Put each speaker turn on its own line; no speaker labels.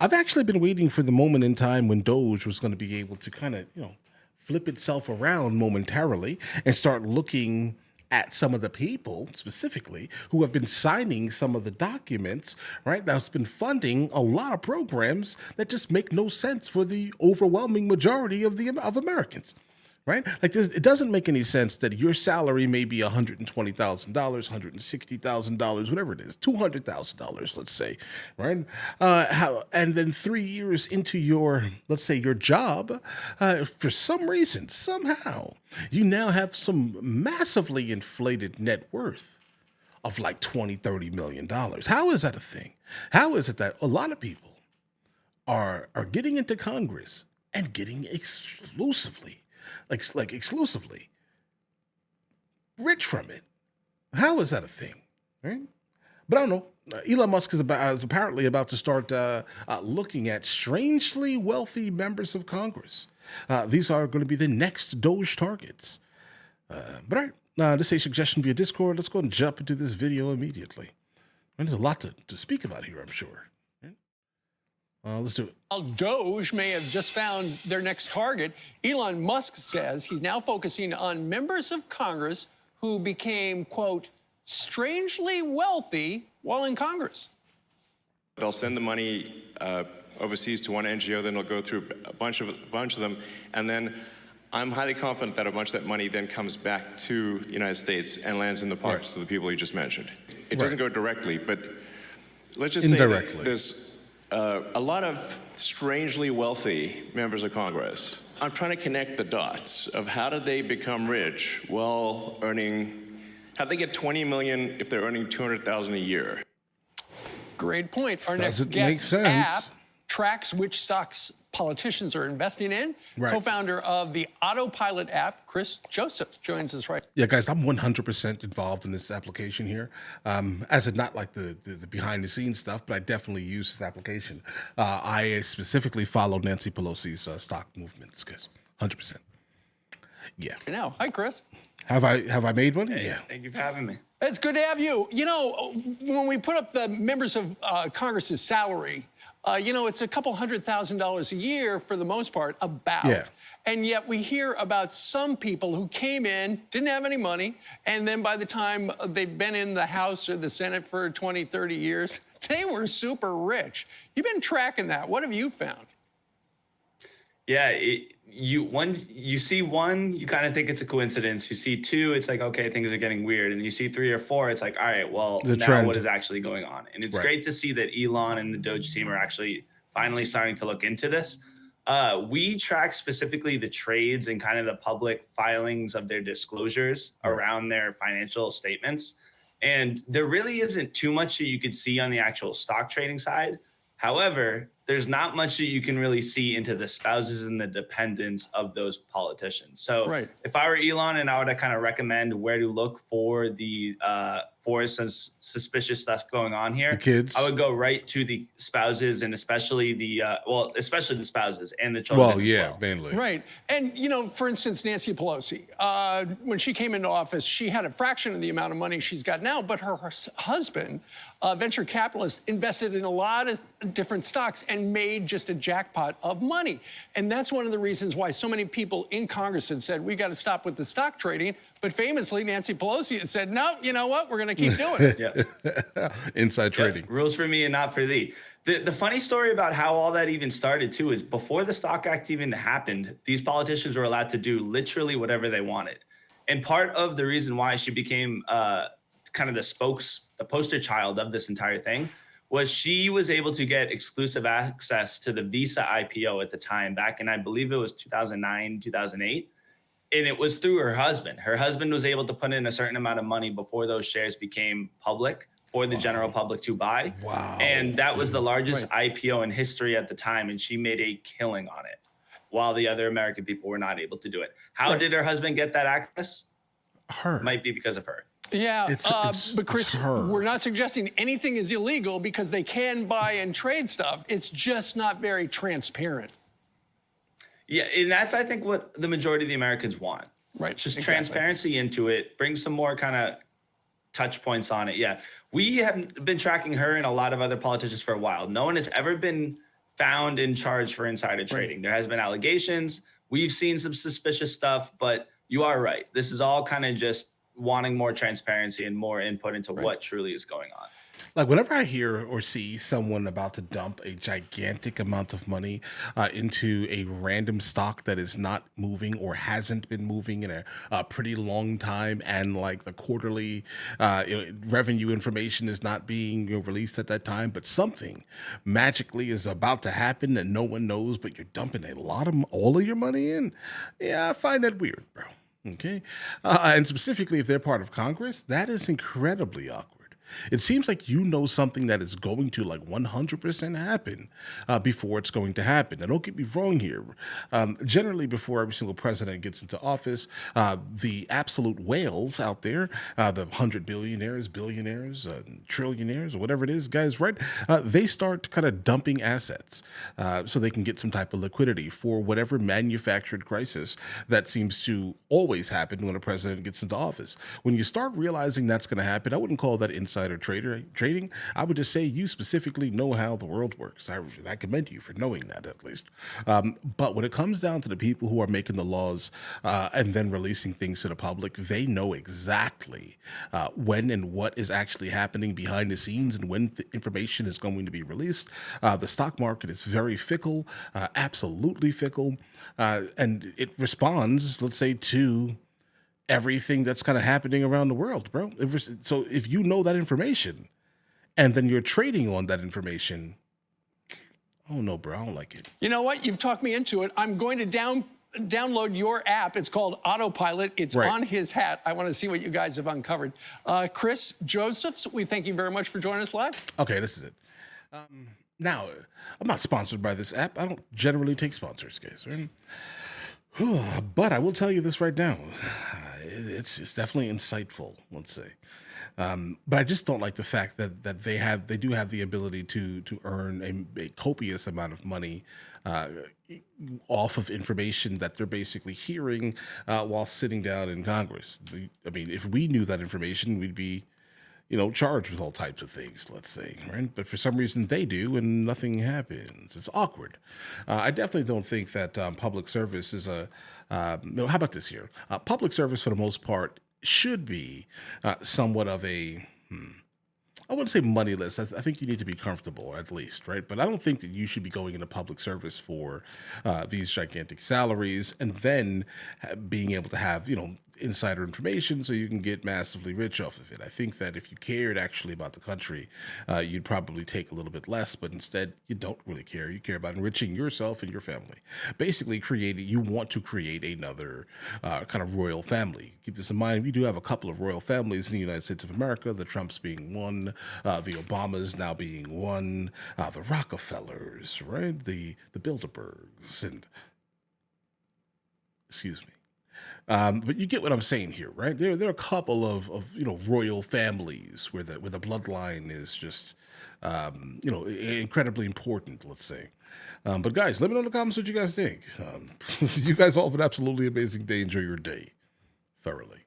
I've actually been waiting for the moment in time when Doge was going to be able to kind of, flip itself around momentarily and start looking at some of the people specifically who have been signing some of the documents, right? That's been funding a lot of programs that just make no sense for the overwhelming majority of Americans. Right? Like it doesn't make any sense that your salary may be $120,000, $160,000, whatever it is, $200,000, let's say, right? And then 3 years into your, let's say, your job, for some reason, somehow, you now have some massively inflated net worth of like $20, $30 million. How is that a thing? How is it that a lot of people are getting into Congress and getting exclusively rich from it? How is that a thing, right? But I don't know. Elon Musk is apparently about to start looking at strangely wealthy members of Congress. These are going to be the next Doge targets. But all right, this is a suggestion via Discord. Let's go and jump into this video immediately. And there's a lot to speak about here, I'm sure. Let's do it.
While DOGE may have just found their next target, Elon Musk says he's now focusing on members of Congress who became, quote, strangely wealthy while in Congress.
They'll send the money overseas to one NGO, then it'll go through a bunch of them, and then I'm highly confident that a bunch of that money then comes back to the United States and lands in the pockets of the people you just mentioned. It doesn't go directly, but let's just say that there's a lot of strangely wealthy members of Congress. I'm trying to connect the dots of how did they become rich while earning, how'd they get 20 million if they're earning 200,000 a year?
Great point. Our next guest app tracks which stocks politicians are investing in. Co-founder of the Autopilot app, Chris Joseph, joins us right.
Yeah, guys, I'm 100% involved in this application here. As in not like the behind the scenes stuff, but I definitely use this application. I specifically follow Nancy Pelosi's stock movements, guys. 100%. Yeah.
Now, hi, Chris.
Have I made one?
Hey,
yeah.
Thank you for having me.
It's good to have you. You know, when we put up the members of Congress's salary, it's a couple $100,000 a year for the most part, about. Yeah. And yet we hear about some people who came in, didn't have any money, and then by the time they've been in the House or the Senate for 20, 30 years, they were super rich. You've been tracking that. What have you found?
Yeah, you see one, you kind of think it's a coincidence. You see two, it's like, okay, things are getting weird. And you see three or four, it's like, all right, well, now what is actually going on? And it's great to see that Elon and the Doge team are actually finally starting to look into this. We track specifically the trades and kind of the public filings of their disclosures around their financial statements. And there really isn't too much that you could see on the actual stock trading side. However, there's not much that you can really see into the spouses and the dependents of those politicians. So if I were Elon and I would kind of recommend where to look for the for some suspicious stuff going on here,
the kids,
I would go right to the spouses and especially the especially the spouses and the children.
Well, yeah, mainly.
Right. And, for instance, Nancy Pelosi, when she came into office, she had a fraction of the amount of money she's got now, but her husband, a venture capitalist, invested in a lot of different stocks and made just a jackpot of money. And that's one of the reasons why so many people in Congress had said, we got to stop with the stock trading. But famously, Nancy Pelosi had said, no, you know what? We're going to keep doing it.
Inside trading.
Rules for me and not for thee. The funny story about how all that even started, too, is before the Stock Act even happened, these politicians were allowed to do literally whatever they wanted. And part of the reason why she became kind of the poster child of this entire thing was she was able to get exclusive access to the Visa IPO at the time, back in, I believe it was 2009, 2008. And it was through her husband. Her husband was able to put in a certain amount of money before those shares became public for the general public to buy.
Wow.
And that was the largest IPO in history at the time. And she made a killing on it while the other American people were not able to do it. How did her husband get that access?
Her.
Might be because of her.
Yeah, but Chris, we're not suggesting anything is illegal because they can buy and trade stuff. It's just not very transparent.
Yeah, and that's, I think, what the majority of the Americans want.
Right.
Just transparency into it, bring some more kind of touch points on it. Yeah, we have been tracking her and a lot of other politicians for a while. No one has ever been found and charged for insider trading. There has been allegations. We've seen some suspicious stuff, but you are right. This is all kind of just wanting more transparency and more input into what truly is going on.
Like whenever I hear or see someone about to dump a gigantic amount of money into a random stock that is not moving or hasn't been moving in a pretty long time, and like the quarterly revenue information is not being released at that time, but something magically is about to happen that no one knows, but you're dumping all of your money in. Yeah, I find that weird, bro. Okay. And specifically, if they're part of Congress, that is incredibly awkward. It seems like you know something that is going to like 100% happen before it's going to happen. Now, don't get me wrong here. Generally, before every single president gets into office, the absolute whales out there, the 100 billionaires, billionaires, trillionaires, or whatever it is, guys, right? They start kind of dumping assets so they can get some type of liquidity for whatever manufactured crisis that seems to always happen when a president gets into office. When you start realizing that's going to happen, I wouldn't call that insider trading. I would just say you specifically know how the world works. I commend you for knowing that, at least. But when it comes down to the people who are making the laws and then releasing things to the public, they know exactly when and what is actually happening behind the scenes and when information is going to be released. The stock market is very fickle, absolutely fickle, and it responds, let's say, to everything that's kind of happening around the world, bro. So if you know that information and then you're trading on that information, oh no, bro, I don't like it.
You know what? You've talked me into it. I'm going to download your app. It's called Autopilot. It's on his hat. I want to see what you guys have uncovered. Chris Josephs, we thank you very much for joining us live.
Okay, this is it. Now, I'm not sponsored by this app. I don't generally take sponsors, guys, right? But I will tell you this right now. It's definitely insightful, let's say. But I just don't like the fact that they do have the ability to earn a copious amount of money off of information that they're basically hearing while sitting down in Congress. I mean, if we knew that information, we'd be charged with all types of things, let's say, right? But for some reason they do, and nothing happens. It's awkward. I definitely don't think that public service is how about this here? Public service, for the most part, should be somewhat of a, I wouldn't say moneyless. I think you need to be comfortable, at least, right? But I don't think that you should be going into public service for these gigantic salaries and then being able to have, insider information so you can get massively rich off of it. I think that if you cared actually about the country, you'd probably take a little bit less, but instead you don't really care. You care about enriching yourself and your family. Basically you want to create another kind of royal family. Keep this in mind. We do have a couple of royal families in the United States of America, the Trumps being one, the Obamas now being one, the Rockefellers, right? The Bilderbergs and, excuse me. But you get what I'm saying here, right? There are a couple of royal families where the bloodline is just incredibly important, let's say. But guys, let me know in the comments what you guys think. You guys all have an absolutely amazing day. Enjoy your day thoroughly.